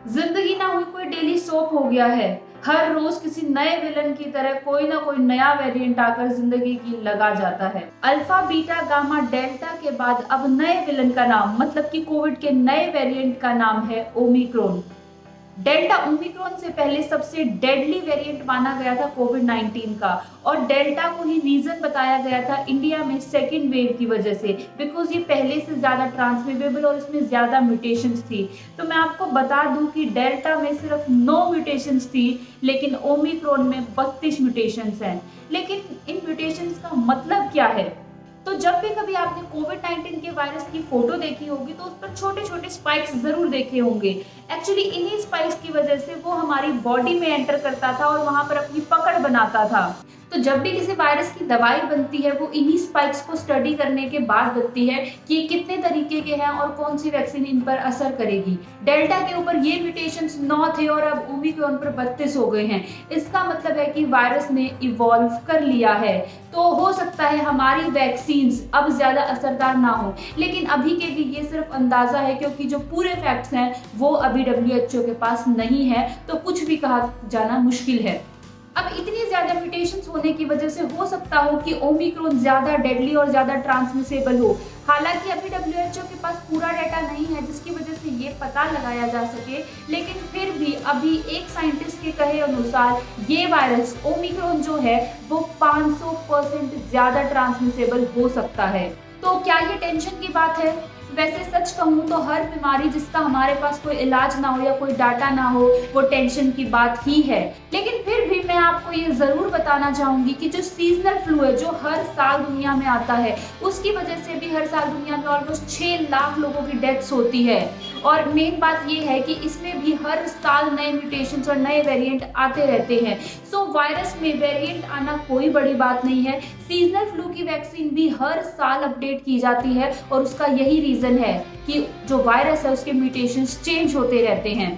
जिंदगी ना हुई कोई डेली सोप हो गया है। हर रोज किसी नए विलन की तरह कोई ना कोई नया वेरिएंट आकर जिंदगी की लगा जाता है। अल्फा बीटा गामा डेल्टा के बाद अब नए विलन का नाम मतलब कि कोविड के नए वेरिएंट का नाम है ओमिक्रॉन। डेल्टा ओमिक्रॉन से पहले सबसे डेडली वेरिएंट माना गया था कोविड-19 का, और डेल्टा को ही रीजन बताया गया था इंडिया में सेकेंड वेव की वजह से, बिकॉज ये पहले से ज्यादा ट्रांसमिटेबल और इसमें ज्यादा म्यूटेशंस थी। तो मैं आपको बता दूं कि डेल्टा में सिर्फ 9 म्यूटेशंस थी, लेकिन ओमिक्रॉन में 32 म्यूटेशंस हैं। लेकिन इन म्यूटेशंस का मतलब क्या है? तो जब भी कभी आपने कोविड-19 के वायरस की फोटो देखी होगी तो उस पर छोटे छोटे स्पाइक्स जरूर देखे होंगे। एक्चुअली इन्हीं स्पाइक्स की वजह से वो हमारी बॉडी में एंटर करता था और वहां पर अपनी पकड़ बनाता था। तो जब भी किसी वायरस की दवाई बनती है वो इन्हीं स्पाइक्स को स्टडी करने के बाद बनती है कि ये कितने तरीके के हैं और कौन सी वैक्सीन इन पर असर करेगी। डेल्टा के ऊपर ये म्यूटेशंस 9 थे और अब ओमिक्रॉन पर 32 हो गए हैं। इसका मतलब है कि वायरस ने इवॉल्व कर लिया है। तो हो सकता है हमारी वैक्सीन्स अब ज्यादा असरदार ना हो, लेकिन अभी के लिए ये सिर्फ अंदाजा है, क्योंकि जो पूरे फैक्ट्स हैं वो अभी WHO के पास नहीं है, तो कुछ भी कहा जाना मुश्किल है। अब इतनी ज्यादा म्यूटेशंस होने की वजह से हो सकता हो कि ओमिक्रॉन ज्यादा डेडली और ज्यादा ट्रांसमिसेबल हो। हालांकि अभी WHO के पास पूरा डाटा नहीं है जिसकी वजह से ये पता लगाया जा सके, लेकिन फिर भी अभी एक साइंटिस्ट के कहे अनुसार ये वायरस ओमिक्रॉन जो है वो 500% ज्यादा ट्रांसमिसेबल हो सकता है। तो क्या ये टेंशन की बात है? वैसे सच कहूँ तो हर बीमारी जिसका हमारे पास कोई इलाज ना हो या कोई डाटा ना हो वो टेंशन की बात ही है। लेकिन फिर भी मैं आपको ये जरूर बताना चाहूंगी कि जो सीजनल फ्लू है जो हर साल दुनिया में आता है, उसकी वजह से भी हर साल दुनिया में ऑलमोस्ट 6 लाख लोगों की डेथ्स होती है। और मेन बात ये है कि इसमें भी हर साल नए म्यूटेशंस और नए वेरिएंट आते रहते हैं। सो वायरस में वेरिएंट आना कोई बड़ी बात नहीं है। सीजनल फ्लू की वैक्सीन भी हर साल अपडेट की जाती है और उसका यही रीजन है कि जो वायरस है उसके म्यूटेशंस चेंज होते रहते हैं।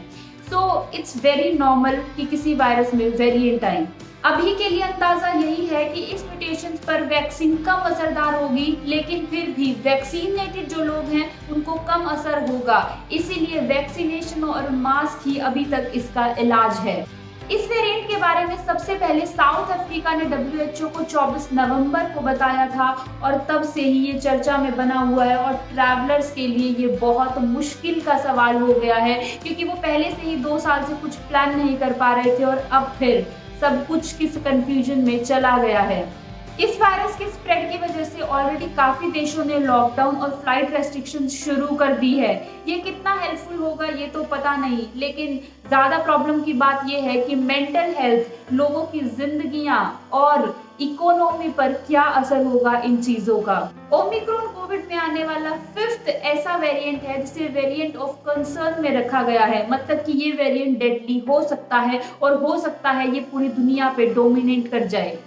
सो इट्स वेरी नॉर्मल कि किसी वायरस में वेरिएंट आए। अभी के लिए अंदाजा यही है कि इस म्यूटेशंस पर वैक्सीन कम असरदार होगी, लेकिन फिर भी वैक्सीनेटेड जो लोग हैं उनको कम असर होगा। इसीलिए वैक्सीनेशन और मास्क ही अभी तक इसका इलाज है। इस वेरिएंट के बारे में सबसे पहले साउथ अफ्रीका ने WHO को 24 नवंबर को बताया था और तब से ही ये चर्चा में बना हुआ है। और ट्रैवलर्स के लिए ये बहुत मुश्किल का सवाल हो गया है, क्योंकि वो पहले से ही 2 साल से कुछ प्लान नहीं कर पा रहे थे और अब फिर सब कुछ किस कंफ्यूजन में चला गया है। इस वायरस के स्प्रेड की वजह से ऑलरेडी काफी देशों ने लॉकडाउन और फ्लाइट रेस्ट्रिक्शंस शुरू कर दी है। ये कितना हेल्पफुल होगा ये तो पता नहीं, लेकिन ज्यादा प्रॉब्लम की बात ये है कि मेंटल हेल्थ, लोगों की जिंदगियां और इकोनॉमी पर क्या असर होगा इन चीजों का। ओमिक्रॉन कोविड में आने वाला 5th ऐसा वेरिएंट है जिसे वेरिएंट ऑफ कंसर्न में रखा गया है। मतलब कि ये वेरिएंट डेडली हो सकता है और हो सकता है ये पूरी दुनिया पे डोमिनेट कर जाए।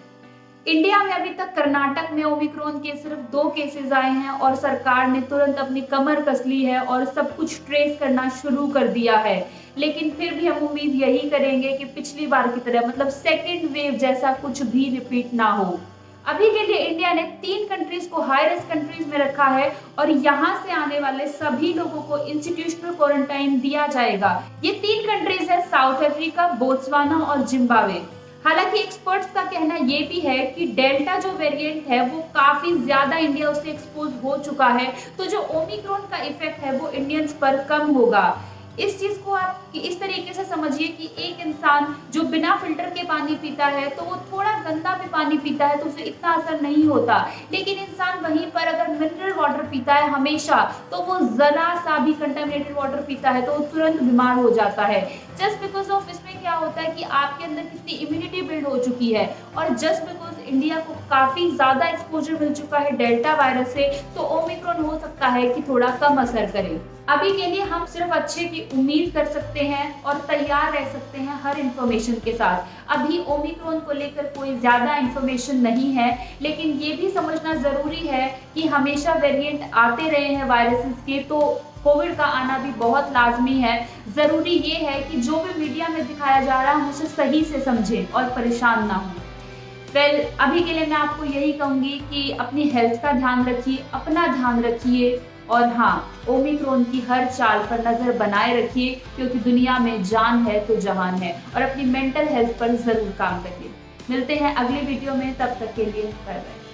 इंडिया में अभी तक कर्नाटक में ओमिक्रॉन के सिर्फ 2 केसेस आए हैं और सरकार ने तुरंत अपनी कमर कस ली है और सब कुछ ट्रेस करना शुरू कर दिया है। लेकिन फिर भी हम उम्मीद यही करेंगे कि पिछली बार की तरह मतलब सेकेंड वेव जैसा कुछ भी रिपीट ना हो। अभी के लिए इंडिया ने 3 कंट्रीज को हाई रिस्क कंट्रीज में रखा है और यहाँ से आने वाले सभी लोगों को इंस्टीट्यूशनल क्वारंटाइन दिया जाएगा। ये 3 कंट्रीज है साउथ अफ्रीका, बोत्सवाना और जिम्बाब्वे। हालांकि एक्सपर्ट्स का कहना ये भी है कि डेल्टा जो वेरिएंट है वो काफी ज्यादा इंडिया उससे एक्सपोज हो चुका है, तो जो ओमिक्रॉन का इफेक्ट है वो इंडियंस पर कम होगा। इस चीज को आप इस तरीके से समझिए कि एक इंसान जो बिना फिल्टर के पानी पीता है तो वो थोड़ा गंदा भी पानी पीता है तो उसे इतना असर नहीं होता, लेकिन इंसान वहीं पर अगर मिनरल वाटर पीता है हमेशा तो वो जरा सा भी कंटामिनेटेड वाटर पीता है तो वो तुरंत बीमार हो जाता है। जस्ट बिकॉज ऑफ इसमें क्या होता है कि आपके अंदर कितनी इम्यूनिटी बिल्ड हो चुकी है, और जस्ट बिकॉज इंडिया को काफी ज्यादा एक्सपोजर मिल चुका है डेल्टा वायरस से, तो ओमिक्रॉन हो सकता है कि थोड़ा कम असर करे। अभी के लिए हम सिर्फ अच्छे की उम्मीद कर सकते हैं और तैयार रह सकते हैं हर इंफॉर्मेशन के साथ। अभी ओमिक्रॉन को लेकर कोई ज्यादा इंफॉर्मेशन नहीं है, लेकिन ये भी समझना जरूरी है कि हमेशा वेरिएंट आते रहे हैं वायरसेस के, तो कोविड का आना भी बहुत लाजमी है। जरूरी ये है कि जो भी मीडिया में दिखाया जा रहा है उसे सही से समझें और परेशान ना हो। अभी के लिए मैं आपको यही कहूंगी कि अपनी हेल्थ का ध्यान रखिए, अपना ध्यान रखिए और हाँ, ओमिक्रॉन की हर चाल पर नजर बनाए रखिए, क्योंकि दुनिया में जान है तो जहान है। और अपनी मेंटल हेल्थ पर जरूर काम करिए। मिलते हैं अगली वीडियो में, तब तक के लिए बाय बाय।